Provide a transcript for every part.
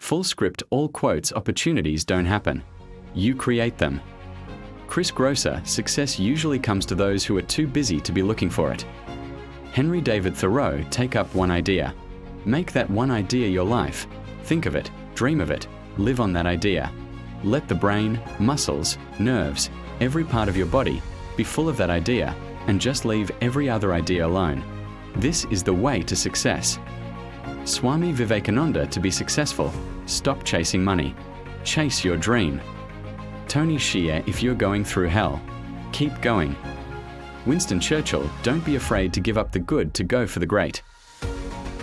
Full script all quotes opportunities don't happen. You create them. Chris Grosser, success usually comes to those who are too busy to be looking for it. Henry David Thoreau, take up one idea. Make that one idea your life. Think of it, dream of it, live on that idea. Let the brain, muscles, nerves, every part of your body be full of that idea, and just leave every other idea alone. This is the way to success. Swami Vivekananda, to be successful, stop chasing money. Chase your dream. Tony Hsieh, if you're going through hell, keep going. Winston Churchill, don't be afraid to give up the good to go for the great.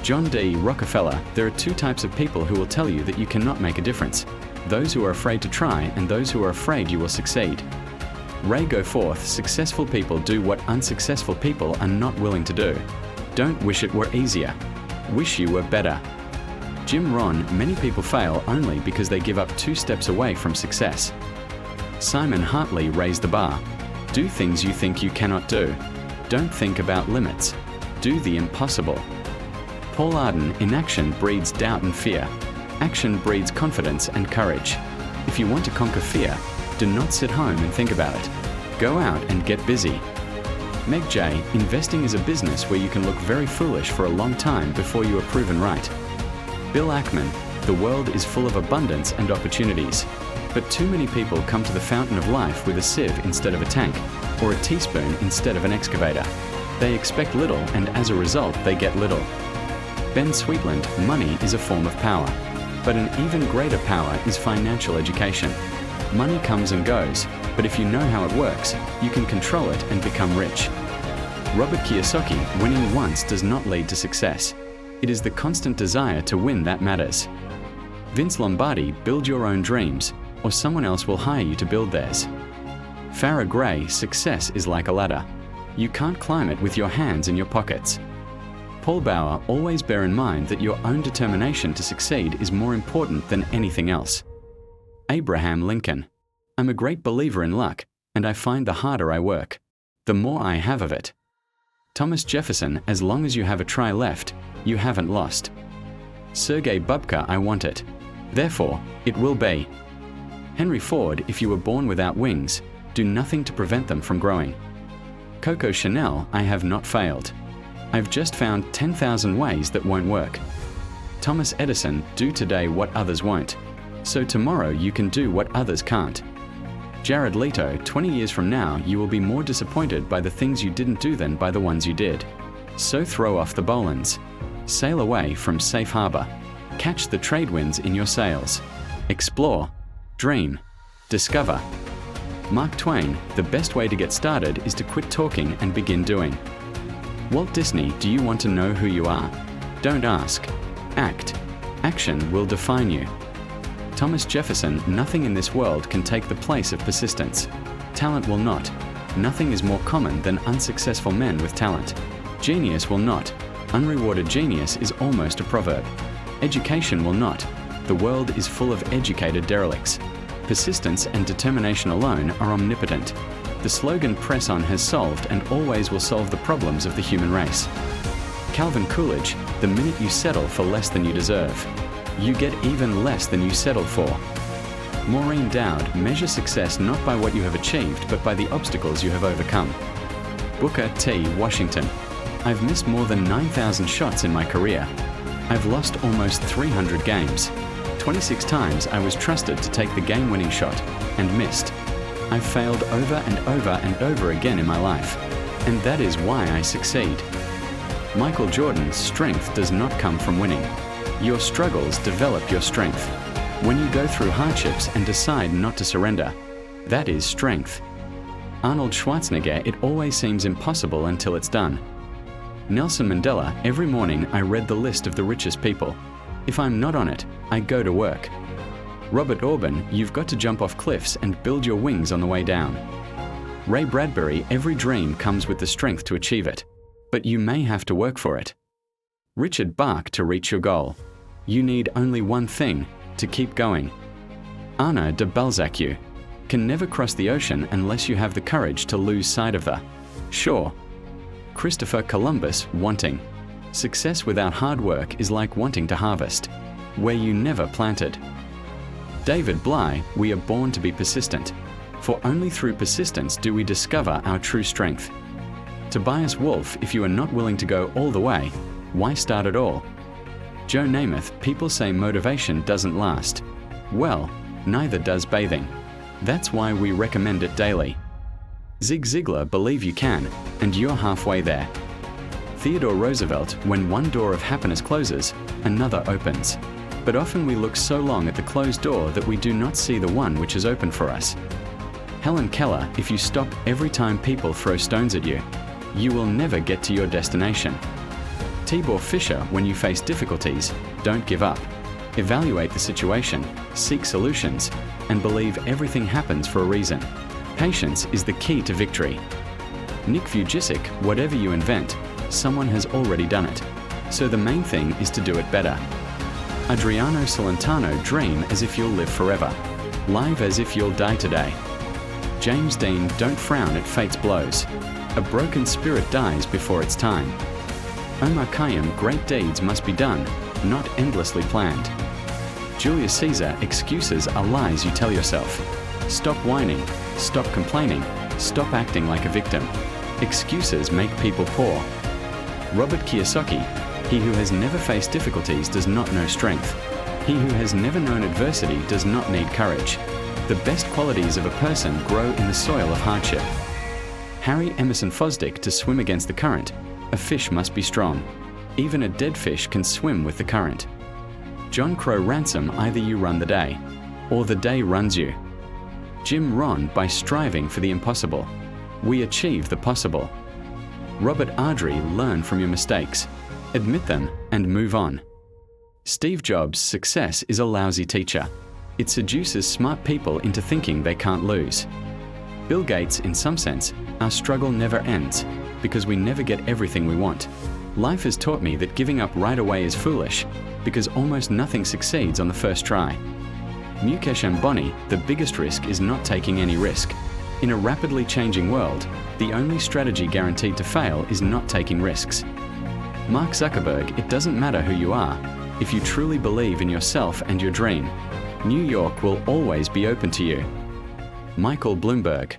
John D. Rockefeller, there are two types of people who will tell you that you cannot make a difference. Those who are afraid to try and those who are afraid you will succeed. Ray Goforth, successful people do what unsuccessful people are not willing to do. Don't wish it were easier. Wish you were better. Jim Rohn, many people fail only because they give up 2 steps away from success. Simon Hartley, raise the bar. Do things you think you cannot do. Don't think about limits. Do the impossible. Paul Arden, inaction breeds doubt and fear. Action breeds confidence and courage. If you want to conquer fear, do not sit home and think about it. Go out and get busy. Meg J, investing is a business where you can look very foolish for a long time before you are proven right. Bill Ackman, the world is full of abundance and opportunities, but too many people come to the fountain of life with a sieve instead of a tank, or a teaspoon instead of an excavator. They expect little, and as a result, they get little. Ben Sweetland, money is a form of power, but an even greater power is financial education. Money comes and goes, but if you know how it works, you can control it and become rich. Robert Kiyosaki, winning once does not lead to success. It is the constant desire to win that matters. Vince Lombardi, build your own dreams, or someone else will hire you to build theirs. Farrah Gray, success is like a ladder. You can't climb it with your hands in your pockets. Paul Bauer, always bear in mind that your own determination to succeed is more important than anything else. Abraham Lincoln, I'm a great believer in luck, and I find the harder I work, the more I have of it. Thomas Jefferson, as long as you have a try left, you haven't lost. Sergei Bubka, I want it. Therefore, it will be. Henry Ford, if you were born without wings, do nothing to prevent them from growing. Coco Chanel, I have not failed. I've just found 10,000 ways that won't work. Thomas Edison, do today what others won't, so tomorrow you can do what others can't. Jared Leto, 20 years from now, you will be more disappointed by the things you didn't do than by the ones you did. So throw off the Bolins. Sail away from safe harbor. Catch the trade winds in your sails. Explore. Dream. Discover. Mark Twain, the best way to get started is to quit talking and begin doing. Walt Disney, do you want to know who you are? Don't ask. Act. Action will define you. Thomas Jefferson, nothing in this world can take the place of persistence. Talent will not. Nothing is more common than unsuccessful men with talent. Genius will not. Unrewarded genius is almost a proverb. Education will not. The world is full of educated derelicts. Persistence and determination alone are omnipotent. The slogan "Press on" has solved and always will solve the problems of the human race. Calvin Coolidge, the minute you settle for less than you deserve, you get even less than you settled for. Maureen Dowd, measure success not by what you have achieved, but by the obstacles you have overcome. Booker T. Washington, I've missed more than 9,000 shots in my career. I've lost almost 300 games. 26 times I was trusted to take the game-winning shot and missed. I've failed over and over and over again in my life, and that is why I succeed. Michael Jordan's strength does not come from winning. Your struggles develop your strength. When you go through hardships and decide not to surrender, that is strength. Arnold Schwarzenegger, it always seems impossible until it's done. Nelson Mandela, every morning I read the list of the richest people. If I'm not on it, I go to work. Robert Orban, you've got to jump off cliffs and build your wings on the way down. Ray Bradbury, every dream comes with the strength to achieve it, but you may have to work for it. Richard Bach, to reach your goal, you need only one thing, to keep going. Anna de Balzac, you can never cross the ocean unless you have the courage to lose sight of the shore. Christopher Columbus, wanting. Success without hard work is like wanting to harvest. where you never planted. David Bly, we are born to be persistent, for only through persistence do we discover our true strength. Tobias Wolff, if you are not willing to go all the way, why start at all? Joe Namath, people say motivation doesn't last. Well, neither does bathing. That's why we recommend it daily. Zig Ziglar, believe you can, and you're halfway there. Theodore Roosevelt, when one door of happiness closes, another opens. But often we look so long at the closed door that we do not see the one which is open for us. Helen Keller, if you stop every time people throw stones at you, you will never get to your destination. Tibor Fisher, when you face difficulties, don't give up. Evaluate the situation, seek solutions, and believe everything happens for a reason. Patience is the key to victory. Nick Vujicic, whatever you invent, someone has already done it. So the main thing is to do it better. Adriano Celentano, dream as if you'll live forever. Live as if you'll die today. James Dean, don't frown at fate's blows. A broken spirit dies before its time. Omar Khayyam, great deeds must be done, not endlessly planned. Julius Caesar, excuses are lies you tell yourself. Stop whining, stop complaining, stop acting like a victim. Excuses make people poor. Robert Kiyosaki, he who has never faced difficulties does not know strength. He who has never known adversity does not need courage. The best qualities of a person grow in the soil of hardship. Harry Emerson Fosdick, to swim against the current, a fish must be strong. Even a dead fish can swim with the current. John Crow Ransom, either you run the day, or the day runs you. Jim Rohn, by striving for the impossible, we achieve the possible. Robert Ardrey, learn from your mistakes, admit them, and move on. Steve Jobs, success is a lousy teacher. It seduces smart people into thinking they can't lose. Bill Gates, in some sense, our struggle never ends, because we never get everything we want. Life has taught me that giving up right away is foolish, because almost nothing succeeds on the first try. Mukesh Ambani, the biggest risk is not taking any risk. In a rapidly changing world, the only strategy guaranteed to fail is not taking risks. Mark Zuckerberg, it doesn't matter who you are, if you truly believe in yourself and your dream, New York will always be open to you. Michael Bloomberg,